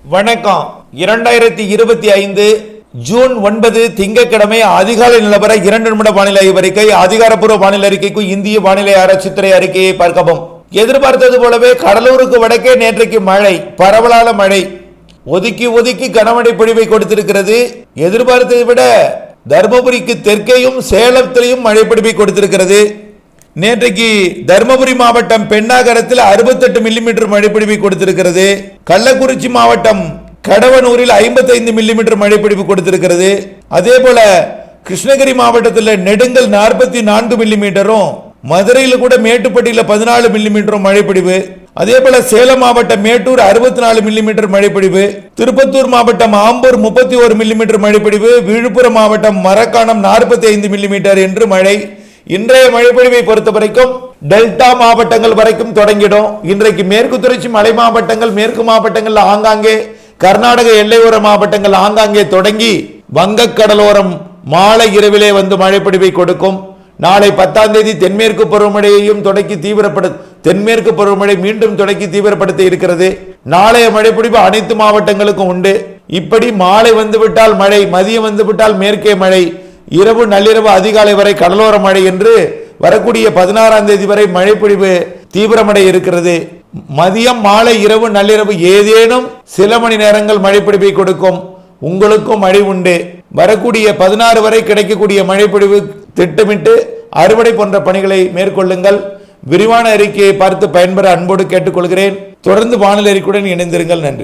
வணக்கம். 2025 ஜூன் 9 திங்கட்கிழமை அதிகாலை நிலவர 2 நிமிட வானிலை அறிக்கை. அதிகாரப்பூர்வ வானிலை அறிக்கைக்கு இந்திய வானிலை ஆராய்ச்சித்துறை அறிக்கையை பார்க்கவும். எதிர்பார்த்தது போலவே கடலூருக்கு வடக்கே நேற்றைக்கு மழை, பரவலான மழை, ஒதுக்கி ஒதுக்கி கனமழை பொழிவை கொடுத்திருக்கிறது. எதிர்பார்த்ததை விட தர்மபுரிக்கு தெற்கேயும் சேலத்திலையும் மழை பொழிவை கொடுத்திருக்கிறது. நேற்றைக்கு தர்மபுரி மாவட்டம் பெண்ணாகரத்தில் 68 மில்லிமீட்டர் மழைப்பொழிவை கொடுத்திருக்கிறது. கள்ளக்குறிச்சி மாவட்டம் கடவனூரில் 55 மில்லிமீட்டர் மழைப்பொழிவு கொடுத்திருக்கிறது. அதே போல கிருஷ்ணகிரி மாவட்டத்தில் நெடுங்கல் 44 மில்லிமீட்டரும், மதுரையில் கூட மேட்டுப்பட்டியில் 14 மில்லிமீட்டரும் மழைப்பொழிவு. அதே போல சேலம் மாவட்டம் மேட்டூர் 64 மில்லிமீட்டர் மழைப்பொழிவு, திருப்பத்தூர் மாவட்டம் ஆம்பூர் 31 மில்லிமீட்டர் மழைப்பொழிவு, விழுப்புரம் மாவட்டம் மரக்காணம் 45 மில்லிமீட்டர் என்று மழை. இன்றைய மழைப்பொழிவை பொறுத்த வரைக்கும் டெல்டா மாவட்டங்கள் வரைக்கும் தொடங்கிடும். இன்றைக்கு மேற்கு தொடர்ச்சி மலை மாவட்டங்கள், மேற்கு மாவட்டங்கள் ஆங்காங்கே, கர்நாடக எல்லையோர மாவட்டங்கள் ஆங்காங்கே தொடங்கி வங்கக்கடலோரம் மாலை இரவிலே வந்து மழைப்பொழிவை கொடுக்கும். நாளை 10ஆம் தேதி தென்மேற்கு பருவமழையையும் தொடக்கி தென்மேற்கு பருவமழை மீண்டும் தொடக்கி தீவிரப்படுத்த இருக்கிறது. நாளைய மழைப்பொழிவு அனைத்து மாவட்டங்களுக்கும் உண்டு. இப்படி மாலை வந்துவிட்டால் மழை, மதியம் வந்துவிட்டால் மேற்கே மழை, இரவு நள்ளிரவு அதிகாலை வரை கடலோர மழை என்று வரக்கூடிய 16ஆம் தேதி வரை மழைப்பொழிவு தீவிரமடை இருக்கிறது. மதியம், மாலை, இரவு, நள்ளிரவு ஏதேனும் சில மணி நேரங்கள் மழைப்பொழிவை கொடுக்கும். உங்களுக்கும் மழை உண்டு. வரக்கூடிய 16 வரை கிடைக்கக்கூடிய மழைப்பொழிவு திட்டமிட்டு அறுவடை போன்ற பணிகளை மேற்கொள்ளுங்கள். விரிவான அறிக்கையை பார்த்து பயன்பெற அன்போடு கேட்டுக்கொள்கிறேன். தொடர்ந்து வானிலை அறிக்கையுடன் இணைந்திருங்கள். நன்றி.